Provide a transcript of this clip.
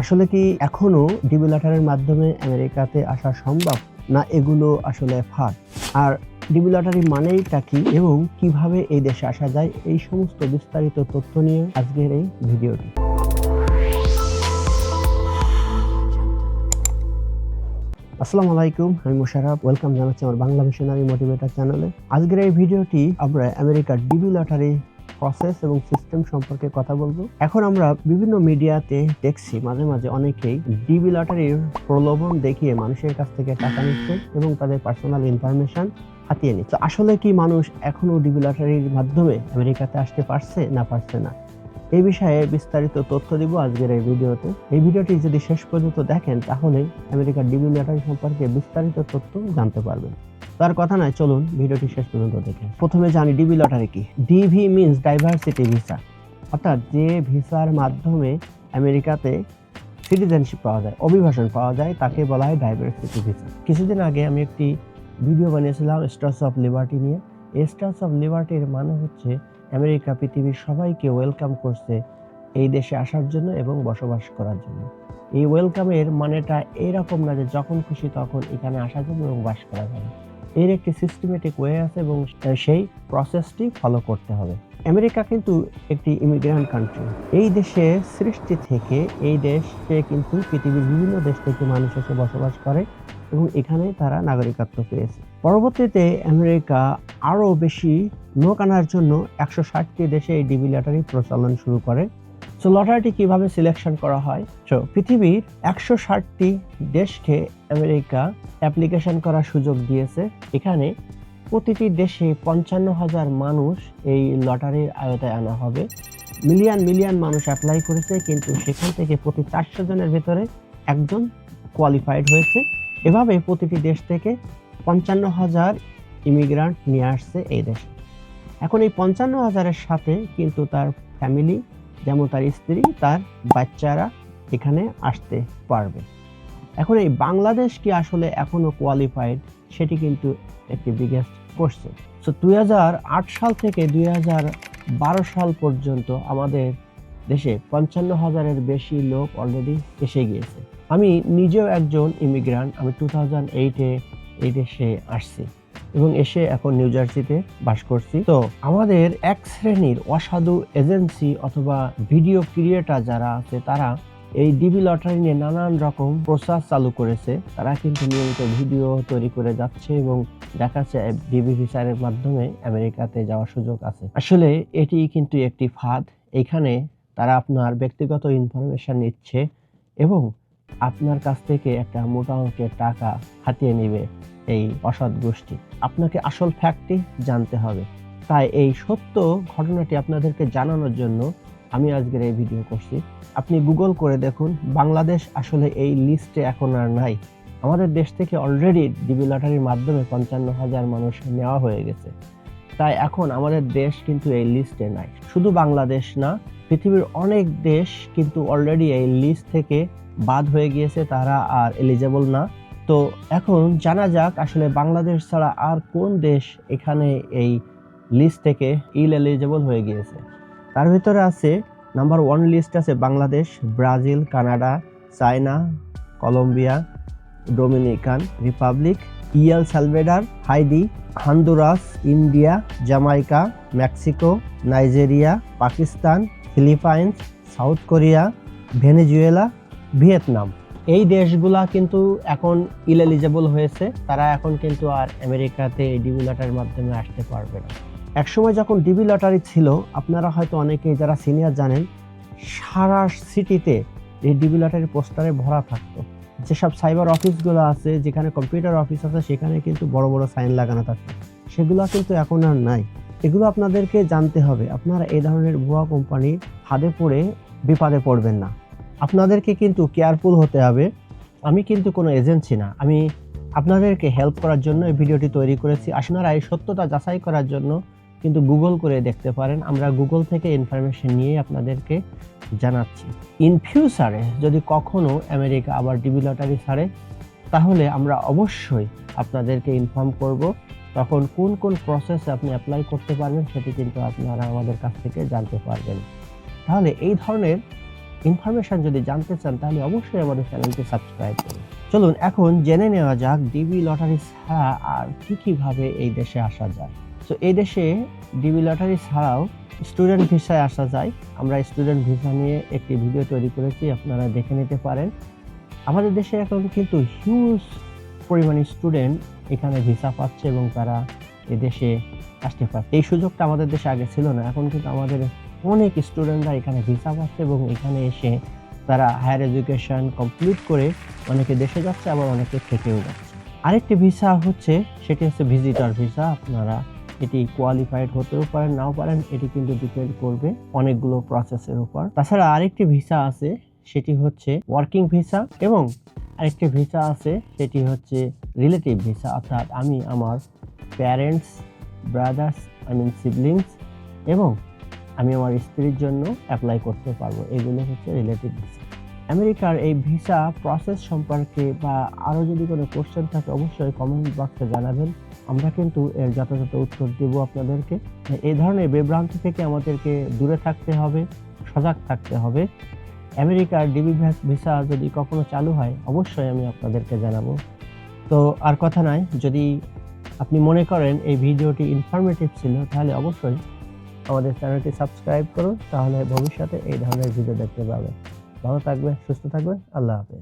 আসলে কি এখনো ডিবি লটারির মাধ্যমে আমেরিকাতে আসা সম্ভব, না এগুলো আসলে ফাঁদ? আর ডিবি লটারি মানেইটা কি এবং কিভাবে এই দেশে আসা যায়, এই সমস্ত বিস্তারিত তথ্য নিয়ে আজকের এই ভিডিওটি। আসসালামু আলাইকুম, আমি মোশাররফ। ওয়েলকাম জানাচ্ছি আমার বাংলা মিশনারি মোটিভেটর চ্যানেলে। আজকের এই ভিডিওটি আমরা আমেরিকার ডিবি লটারি প্রসেস এবং সিস্টেম সম্পর্কে কথা বলবো। এখন আমরা বিভিন্ন মিডিয়াতে দেখছি মাঝে মাঝে অনেকেই ডিবি লটারির প্রলোভন দেখিয়ে মানুষের কাছ থেকে টাকা নিচ্ছে এবং তাদের পার্সোনাল ইনফরমেশন হাতিয়ে নিচ্ছে। আসলে কি মানুষ এখনো ডিবি লটারির মাধ্যমে আমেরিকাতে আসতে পারছে না পারছে না, এই বিষয়ে বিস্তারিত তথ্য দিব আজকের এই ভিডিওতে। এই ভিডিওটি যদি শেষ পর্যন্ত দেখেন তাহলে আমেরিকার ডিবি লটারি সম্পর্কে বিস্তারিত তথ্য জানতে পারবেন। তার কথা নয়, চলুন ভিডিওটি শেষ পর্যন্ত দেখেন। প্রথমে জানি ডিবি লটারি কি। ডিভি মিন্স ডাইভার্সিটি ভিসা, অর্থাৎ যে ভিসার মাধ্যমে আমেরিকাতে সিটিজেনশিপ পাওয়া যায়, অভিবাসন পাওয়া যায়, তাকে বলা হয় ডাইভার্সিটি ভিসা। কিছুদিন আগে আমি একটি ভিডিও বানিয়েছিলাম স্টার্স অফ লিবার্টি নিয়ে। এই স্টার্স অফ লিবার্টির মানে হচ্ছে আমেরিকা পৃথিবীর সবাইকে ওয়েলকাম করছে এই দেশে আসার জন্য এবং বসবাস করার জন্য। এই ওয়েলকামের মানেটা এইরকম না যে যখন খুশি তখন এখানে আসা যাবে এবং বাস করা যাবে। এর একটি সিস্টেমেটিক ওয়ে আছে এবং সেই প্রসেসটি ফলো করতে হবে। আমেরিকা কিন্তু একটি ইমিগ্রেন্ট কান্ট্রি। এই দেশে সৃষ্টি থেকে এই দেশে কিন্তু পৃথিবীর বিভিন্ন দেশ থেকে মানুষ এসে বসবাস করে এবং এখানে তারা নাগরিকত্ব পেয়েছে। পরবর্তীতে আমেরিকা আরও বেশি লোক আনার জন্য 160টি দেশে এই ডিবি লটারি প্রচলন শুরু করে। সো লটারিটি কিভাবে সিলেকশন করা হয়? সো পৃথিবীর 160টি দেশকে আমেরিকা অ্যাপ্লিকেশন করার সুযোগ দিয়েছে। এখানে প্রতিটি দেশে 55,000 মানুষ এই লটারির আওতায় আনা হবে। মিলিয়ন মানুষ অ্যাপ্লাই করেছে, কিন্তু সেখান থেকে প্রতি 400 জনের ভেতরে একজন কোয়ালিফাইড হয়েছে। এভাবে প্রতিটি দেশ থেকে 55,000 ইমিগ্রান্ট নিয়ে আসছে এই দেশে। এখন এই 55,000-এর সাথে কিন্তু তার ফ্যামিলি, যেমন তার স্ত্রী, তার বাচ্চারা এখানে আসতে পারবে। এখন এই বাংলাদেশ কি আসলে এখনো কোয়ালিফাইড, সেটি কিন্তু একটি বিগেস্ট কোশ্চেন। সো 2008 সাল থেকে 2012 সাল পর্যন্ত আমাদের দেশে 55,000-এর বেশি লোক অলরেডি এসে গিয়েছে। আমি নিজেও একজন ইমিগ্রান্ট। আমি 2008-এ এই দেশে আসছি এবং এসে এখন নিউ জার্সিতে বাস করছি। তো আমাদের এক শ্রেণীর অসাধু এজেন্সি অথবা ভিডিও ক্রিয়েটার যারা আছে, তারা এই ডিবি লটারি নিয়ে নানান রকম প্রচার চালু করেছে। তারা কিন্তু নিয়মিত ভিডিও তৈরি করে যাচ্ছে এবং দেখাচ্ছে ডিবি ভিসার মাধ্যমে আমেরিকাতে যাওয়ার সুযোগ আছে। আসলে এটি কিন্তু একটি ফাঁদ। এখানে তারা আপনার ব্যক্তিগত ইনফরমেশন নিচ্ছে এবং আপনার কাছ থেকে একটা মোটা অঙ্কের টাকা হাতিয়ে নেবে এই অসৎ গোষ্ঠী। আপনাকে আসল ফ্যাক্টটি জানতে হবে। তাই এই সত্য ঘটনাটি আপনাদেরকে জানানোর জন্য আমি আজকের এই ভিডিও করছি। আপনি গুগল করে দেখুন, বাংলাদেশ আসলে এই লিস্টে এখন আর নাই। আমাদের দেশ থেকে অলরেডি ডিবি লটারির মাধ্যমে 55,000 মানুষ নেওয়া হয়ে গেছে। তাই এখন আমাদের দেশ কিন্তু এই লিস্টে নাই। শুধু বাংলাদেশ না, পৃথিবীর অনেক দেশ কিন্তু অলরেডি এই লিস্ট থেকে বাদ হয়ে গিয়েছে, তারা আর এলিজেবল না। তো এখন জানা যাক আসলে বাংলাদেশ ছাড়া আর কোন দেশ এখানে এই লিস্ট থেকে এলিজেবল হয়ে গিয়েছে। তার ভিতরে আছে নাম্বার 1 লিস্ট আছে Bangladesh, Brazil, Canada, China, Colombia, Dominican Republic, El Salvador, Haiti, Honduras, India, Jamaica, Mexico, Nigeria, Pakistan, Philippines, South Korea, Venezuela, Vietnam. এই দেশগুলা কিন্তু এখন ইলিজিবল হয়েছে। তারা এখন কিন্তু আর আমেরিকাতে ডিবি লটারির মাধ্যমে আসতে পারবে না। একসময় যখন ডিবি লটারি ছিল, আপনারা হয়তো অনেকেই যারা সিনিয়র জানেন, সারা সিটিতে এই ডিবি লটারির পোস্টারে ভরা থাকতো। যেসব সাইবার অফিসগুলো আছে, যেখানে কম্পিউটার অফিস আছে, সেখানে কিন্তু বড় বড় সাইন লাগানো থাকতো। সেগুলো কিন্তু এখন আর নাই। এগুলো আপনাদেরকে জানতে হবে। আপনারা এই ধরনের ভুয়া কোম্পানির ফাঁদে পড়ে বিপদে পড়বেন না। আপনাদেরকে কিন্তু কেয়ারফুল হতে হবে। আমি কিন্তু কোনো এজেন্সি না, আমি আপনাদেরকে হেল্প করার জন্য এই ভিডিওটি তৈরি করেছি। আপনারা এই সত্যতা যাচাই করার জন্য কিন্তু গুগল করে দেখতে পারেন। আমরা গুগল থেকে ইনফরমেশন নিয়ে আপনাদেরকে জানাচ্ছি। ইন ফিউচারে যদি কখনো আমেরিকা আবার ডিবি লটারি ছাড়ে, তাহলে আমরা অবশ্যই আপনাদেরকে ইনফর্ম করব। তখন কোন কোন প্রসেসে আপনি অ্যাপ্লাই করতে পারবেন সেটি কিন্তু আপনারা আমাদের কাছ থেকে জানতে পারবেন। তাহলে এই ধরনের ইনফরমেশন যদি জানতে চান তাহলে অবশ্যই আমাদের চ্যানেলটি সাবস্ক্রাইব করুন। চলুন এখন জেনে নেওয়া যাক ডিবি লটারি ছাড়া আর কি ভাবে এই দেশে আসা যায়। তো এই দেশে ডিবি লটারি ছাড়াও স্টুডেন্ট ভিসায় আসা যায়। আমরা স্টুডেন্ট ভিসা নিয়ে একটি ভিডিও তৈরি করেছি, আপনারা দেখে নিতে পারেন। আমাদের দেশে এখন কিন্তু হিউজ পরিমাণে স্টুডেন্ট এখানে ভিসা পাচ্ছে এবং তারা এদেশে আসতে পারছে। এই সুযোগটা আমাদের দেশে আগে ছিল না। এখন কিন্তু আমাদের অনেক স্টুডেন্টরা এখানে ভিসা পাচ্ছে এবং এখানে এসে তারা হায়ার এডুকেশন কমপ্লিট করে অনেকে দেশে যাচ্ছে, আবার অনেকে থেকেও যাচ্ছে। আরেকটি ভিসা হচ্ছে, সেটি হচ্ছে ভিজিটর ভিসা। আপনারা এটি কোয়ালিফাইড হতেও পারেন, নাও পারেন, এটি কিন্তু ডিপেন্ড করবে অনেকগুলো প্রসেসের উপর। তাছাড়া আরেকটি ভিসা আছে, সেটি হচ্ছে ওয়ার্কিং ভিসা, এবং আরেকটি ভিসা আছে সেটি হচ্ছে রিলেটিভ ভিসা, অর্থাৎ আমি আমার প্যারেন্টস, ব্রাদার্স, সিবলিংস এবং আমি আমার স্ত্রীর জন্য অ্যাপ্লাই করতে পারবো। এগুলো হচ্ছে রিলেটিভ ভিসা। আমেরিকার এই ভিসা প্রসেস সম্পর্কে বা আরও যদি কোনো কোশ্চেন থাকে অবশ্যই কমেন্ট বক্সে জানাবেন। আমরা কিন্তু এর যথাযথ উত্তর দেব আপনাদেরকে। এই ধরনের বিভ্রান্তি থেকে আমাদেরকে দূরে থাকতে হবে, সজাগ থাকতে হবে। আমেরিকার ডিবি ভিসা যদি কখনো চালু হয় অবশ্যই আমি আপনাদেরকে জানাবো। তো আর কথা নয়, যদি আপনি মনে করেন এই ভিডিওটি ইনফরমেটিভ ছিল তাহলে অবশ্যই আমাদের চ্যানেলটি সাবস্ক্রাইব করুন, তাহলে ভবিষ্যতে এই ধরনের ভিডিও দেখতে পাবেন। ভালো থাকবেন, সুস্থ থাকবেন। আল্লাহ হাফেজ।